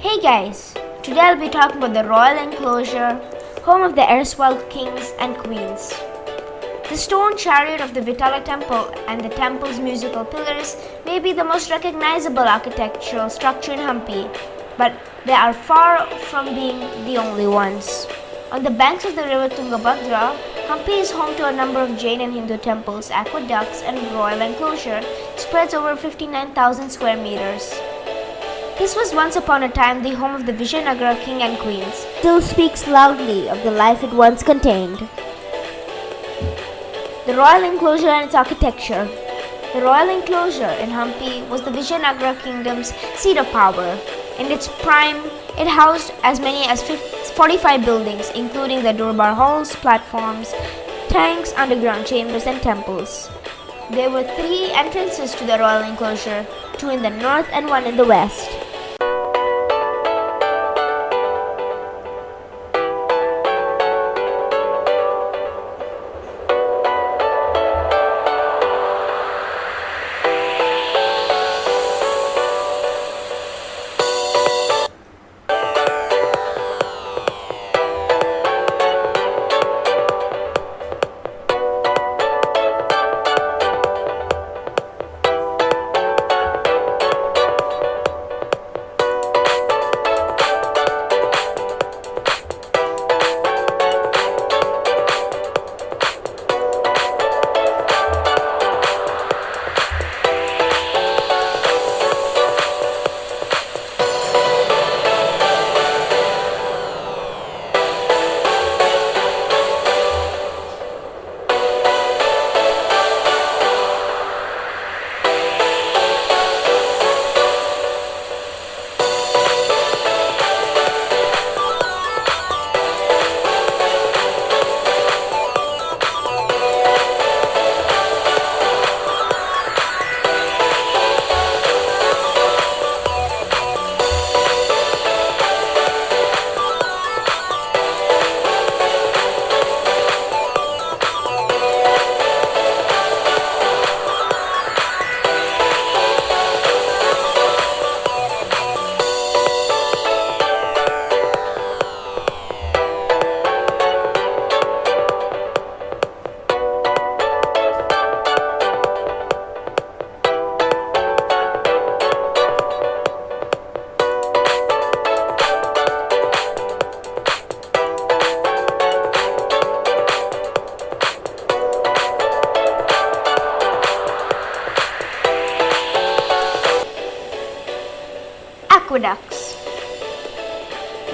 Hey guys, today I'll be talking about the Royal Enclosure, home of the Erstwhile kings and queens. The stone chariot of the Vitala temple and the temple's musical pillars may be the most recognizable architectural structure in Hampi, but they are far from being the only ones. On the banks of the river Tungabhadra, Hampi is home to a number of Jain and Hindu temples, aqueducts, and Royal Enclosure spreads over 59,000 square meters. This was once upon a time the home of the Vijayanagara king and queens. Still speaks loudly of the life it once contained. The Royal Enclosure and its architecture. The Royal Enclosure in Hampi was the Vijayanagara kingdom's seat of power. In its prime, it housed as many as 45 buildings, including the durbar halls, platforms, tanks, underground chambers, and temples. There were 3 entrances to the Royal Enclosure, 2 in the north and 1 in the west. Aqueducts.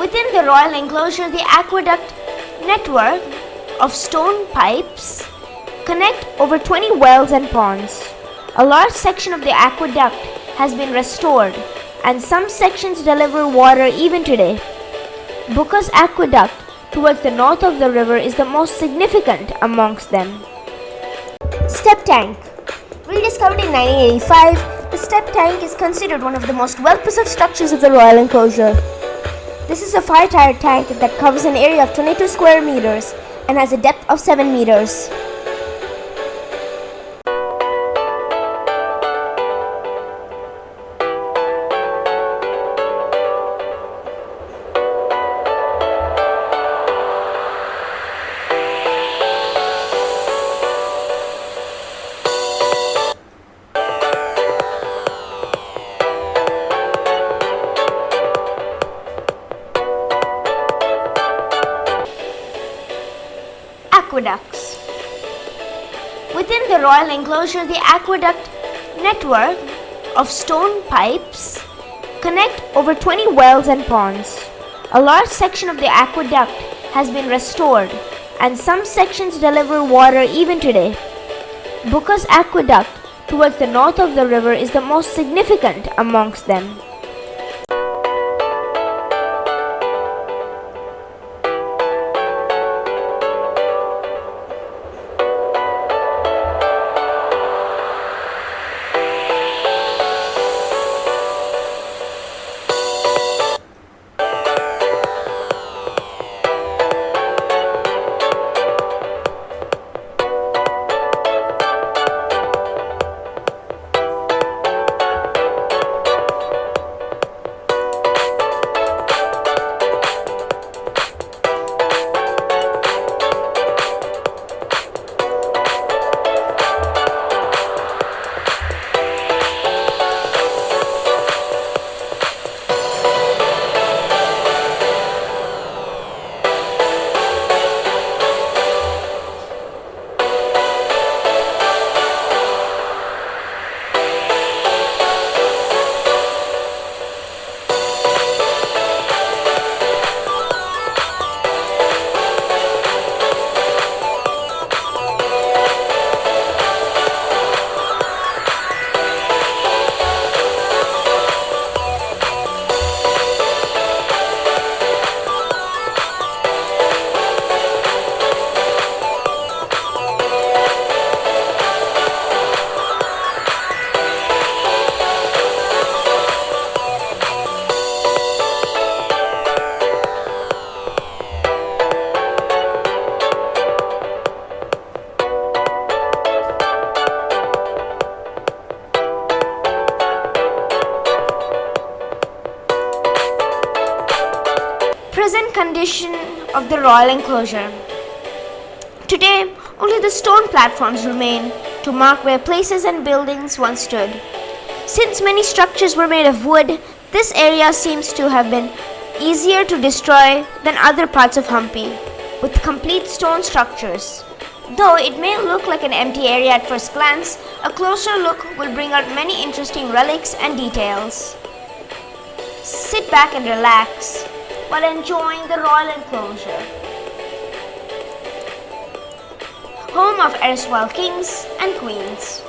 Within the Royal Enclosure, the aqueduct network of stone pipes connect over 20 wells and ponds. A large section of the aqueduct has been restored, and some sections deliver water even today. Bukka's aqueduct towards the north of the river is the most significant amongst them. Step tank. Rediscovered in 1985, the step tank is considered one of the most well-preserved structures of the Royal Enclosure. This is a 5-tier tank that covers an area of 22 square meters and has a depth of 7 meters. Aqueducts. Within the Royal Enclosure, the aqueduct network of stone pipes connect over 20 wells and ponds. A large section of the aqueduct has been restored, and some sections deliver water even today. Bukka's aqueduct towards the north of the river is the most significant amongst them. Present condition of the Royal Enclosure. Today, only the stone platforms remain to mark where places and buildings once stood. Since many structures were made of wood, this area seems to have been easier to destroy than other parts of Hampi, with complete stone structures. Though it may look like an empty area at first glance, a closer look will bring out many interesting relics and details. Sit back and relax while enjoying the Royal Enclosure, home of erstwhile kings and queens.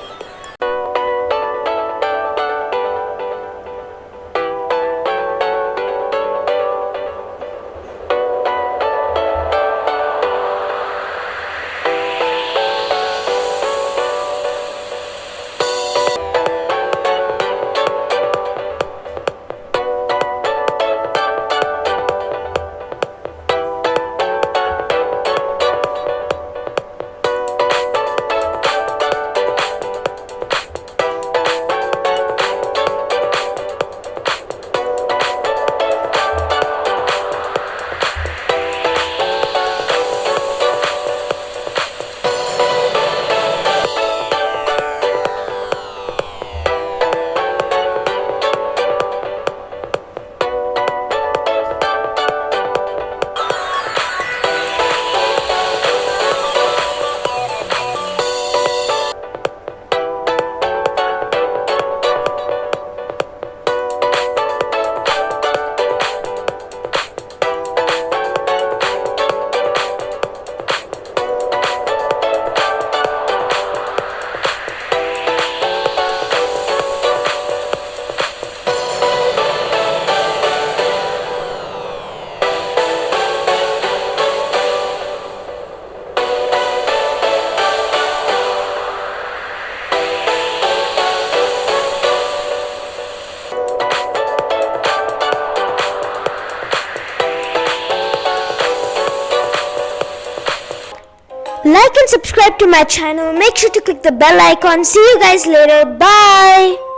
Like and subscribe to my channel. Make sure to click the bell icon. See you guys later. Bye.